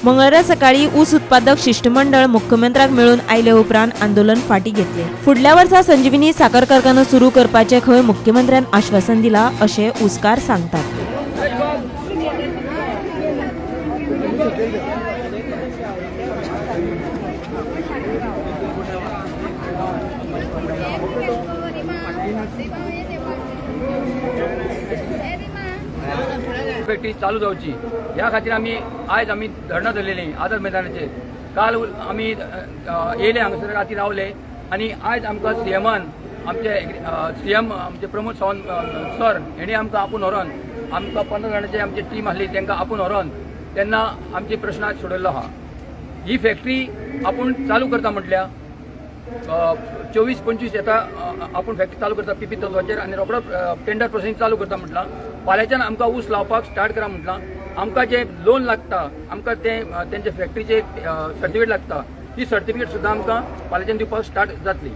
मंगळारा सकाळी ऊस उत्पादक शिष्टमंडळ मुख्यमंत्र्याक मेळून आयले उपरांत आंदोलन फाटी घेतले। फुडल्या वर्सा संजीवनी साखर कारखानो सुरू करपाचे खंय मुख्यमंत्र्यान आश्वासन दिला अशें ऊसकार सांगतात। फॅक्टरी चालू जावची ह्या खातीर आम्ही धरणा धरलेली आझाद मैदानाचेर। काल आम्ही येयले हांगासर राती रावले आनी आयज आमकां सीएमान आमचे सीएम आमचे प्रमोद सावंत सर हेणी आमकां आपूण व्हरोन आमकां 15 जाणांची आमची टीम आसली तांकां आपूण व्हरोन तेन्ना आमचे प्रश्न सोडयल्लो आहा। ही फॅक्टरी आपूण चालू करता म्हटल्या 24-25 येता आपूण फॅक्टरी चालू करता पीपी तत्वाचेर आनी रोखडो टेंडर प्रोसेस चालू करता म्हटला। फाल्यांच्यान आमकां ऊस लावपाक स्टार्ट करा म्हटला। आमकां जे लोन लागता आमकां तेंचे फॅक्टरीचे सर्टिफिकेट लागता ती सर्टिफिकेट सुद्दां आमकां फाल्यांच्यान दिवपाक स्टार्ट जातली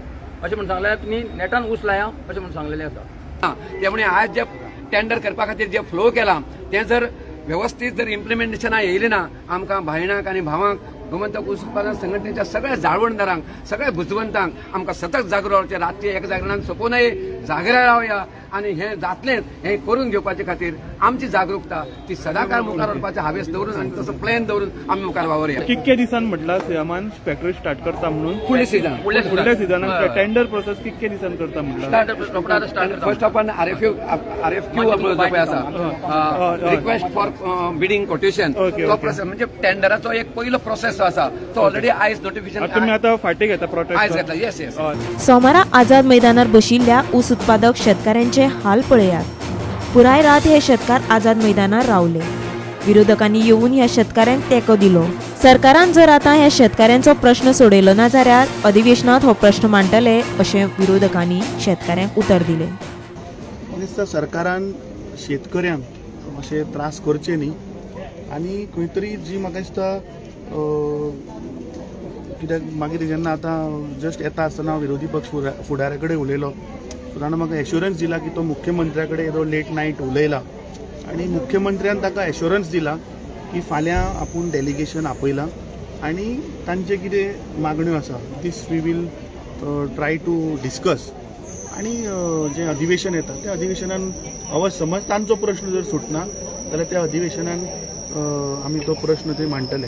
अशें म्हणून सांगलें। तुमी नेटान ऊस लाया अशें म्हणून सांगलेलें आसा। त्यामुळे आज जे टेंडर करपा खातीर जे फ्लो केला ते जर व्यवस्थित जर इम्प्लिमेंटेशना येयलें ना आमकां भायणाक आनी भावांक गोमंतक ऊस उत्पादन संघटनेच्या सगळ्या जाळवणदारांक सगळ्या बुजवंतांक आमकां सतत जागृत रावचें। रातचे एका जागरणान सोंपोनय जागराय रावया आनी हें जातलेंच हें करून घेवपाचे खातीर आमची जागरूकता ती सदांकाळ मुखार व्हरपाचें हावेस दवरून आनी तसो प्लॅन दवरून आमी मुखार वावरया। कितके दिसान म्हटला सीएमान फॅक्टरी स्टार्ट करता म्हणून फुडल्या सिजनाक टेंडर प्रोसेस कितके दिसान करता म्हटला फर्स्ट ऑफ ऑल RFQ आसा रिक्वेस्ट फॉर बिडिंग कोटेशन तो प्रोसेस म्हणजे टेंडराचो एक पयलो प्रोसेस आसा तो ऑलरेडी आयज नोटिफिकेशन तुमी आतां फाटी घेता प्रोटेस्ट आयज घेतला। येस येस सोमारा आझाद मैदानार बशिल्ल्या ऊस उत्पादक शेतकाऱ्यांचे हाल पळयात। पुराय रात हे शेतकार आझाद मैदानार रावले। विरोधकांनी येऊन ह्या शेतकऱ्यांक तेंको दिलो। सरकारान जर आता ह्या शेतकऱ्यांचो प्रश्न सोडयलो ना जाल्यार अधिवेशनात हो प्रश्न मांडटले अशें विरोधकांनी शेतकऱ्यांक उतर दिलें। दिसता सरकारान शेतकऱ्यांक अशे त्रास करचे न्ही आनी खंय तरी जी म्हाका दिसता कित्याक मागीर जेन्ना आतां जस्ट येता आसतना विरोधी पक्ष फुडाऱ्या कडेन उलयलो ताणें म्हाका एश्युरन्स दिला की तो मुख्यमंत्र्या कडेन येदो लेट नायट उलयला आनी मुख्यमंत्र्यान ताका एश्युरन्स दिला की फाल्यां आपूण डेलिगेशन आपयलां आनी तांचे कितें मागण्यो आसा this we will try to discuss आनी जें अधिवेशन येता त्या अधिवेशनान अवश्य समज तांचो प्रश्न जर सुटना जाल्यार त्या अधिवेशनान आमी तो प्रश्न थंय मांडटले।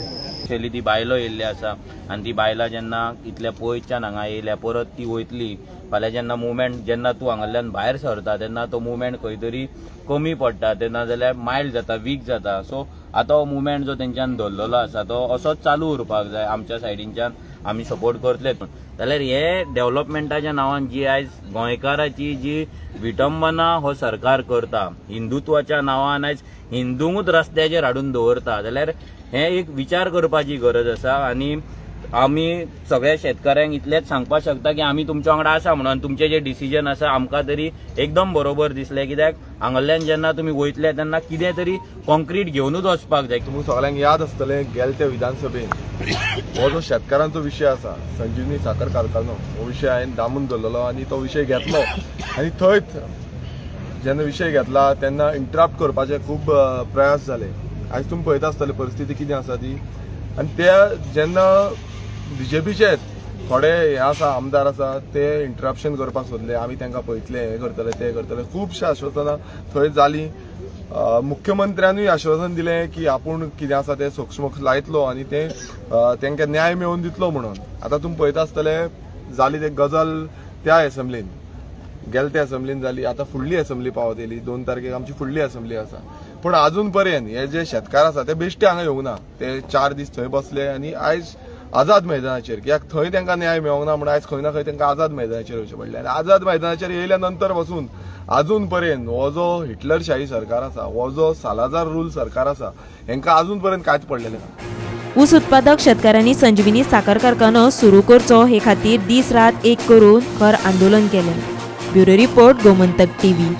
ती बायलो येयल्ली आसा आनी ती बायलां जेन्ना इतल्या पयसच्यान हांगा येयल्या परत ती वयतली फाल्यां जेन्ना मुवमेंट जेन्ना तूं हांगाल्यान भायर सरता तेन्ना तो मुवमेंट खंय तरी कमी पडटा तेन्ना जाल्यार मायल्ड जाता वीक जाता। सो आतां हो मुवमेंट जो तेंच्यान धरलेलो आसा तो असोच चालू उरपाक जाय। आमच्या सायडींच्यान आमी सपोर्ट करतलेच जाल्यार हे डेव्हलपमेंटाच्या नांवान जी आयज गोंयकाराची जी विटंबना हो सरकार करता हिंदुत्वाच्या नांवान आयज हिंदूंकूच रस्त्याचेर हाडून दवरता जाल्यार हे एक विचार करपाची गरज आसा। आनी आमी सगळ्या शेतकऱ्यांक इतलेंच सांगपाक शकता की आमी तुमच्या वांगडा आसा म्हणून तुमचे जे डिसिजन आसा आमकां तरी एकदम बरोबर दिसले कित्याक हांगाल्यान जेन्ना तुमी वयतले तेन्ना कितें तरी कॉन्क्रीट घेवनूच वचपाक जाय। तुमकां सगळ्यांक याद आसतलें गेल्या त्या विधानसभेन हो जो शेतकारांचो विशय आसा संजीवनी साखर कारखानो हो विशय हांवें दामून धरलेलो आनी तो विशय घेतलो आनी थंयच जेन्ना विशय घेतला तेन्ना इंटरप्ट करपाचे खूब प्रयास जाले। आयज तुमी पळयता आसतले परिस्थिती कितें आसा ती आनी त्या जेन्ना बीजेपीचे थोडे हे आसा आमदार आसा ते इंटरप्शन करपाक सोदले आमी तांकां पळयतले हे करतले ते करतले खूबशे आश्वासनां थंय जालीं। मुख्यमंत्र्यानूय आश्वासन दिलें की आपूण कितें आसा तें सूक्ष्म लायतलो आनी ते तांकां न्याय मेळोवन दितलो म्हणून। आतां तुमी पळयता आसतले जाली ते गजाल त्या एसेंब्लीन गेल्या त्या एसेंब्लीन जाली आतां फुडली एसेंब्ली पावत येयली 2 तारखेक आमची फुडली एसेंब्ली आसा पूण अजून पर्यंत हे जे शेतकार आसा ते बेश्टे हांगा येवंक ना। ते 4 दीस थंय बसले आनी आयज आझाद मैदानाचेर कित्याक थंय तांकां न्याय मेळोंक ना म्हणून आयज खंय ना खंय तांकां आझाद मैदानाचेर येवचें पडलें आनी आझाद मैदानाचेर येयल्या नंतर पासून अजून पर्यंत हो जो हिटलरशाही सरकार आसा हो जो सालाजार रूल सरकार आसा हांकां अजून पर्यंत कांयच पडलेलें ना। ऊस उत्पादक शेतकऱ्यांनी संजीवनी साखर कारखानो सुरू करचो हे खातीर दीस रात एक करून खर आंदोलन केलें। Bureau report Gomantak TV.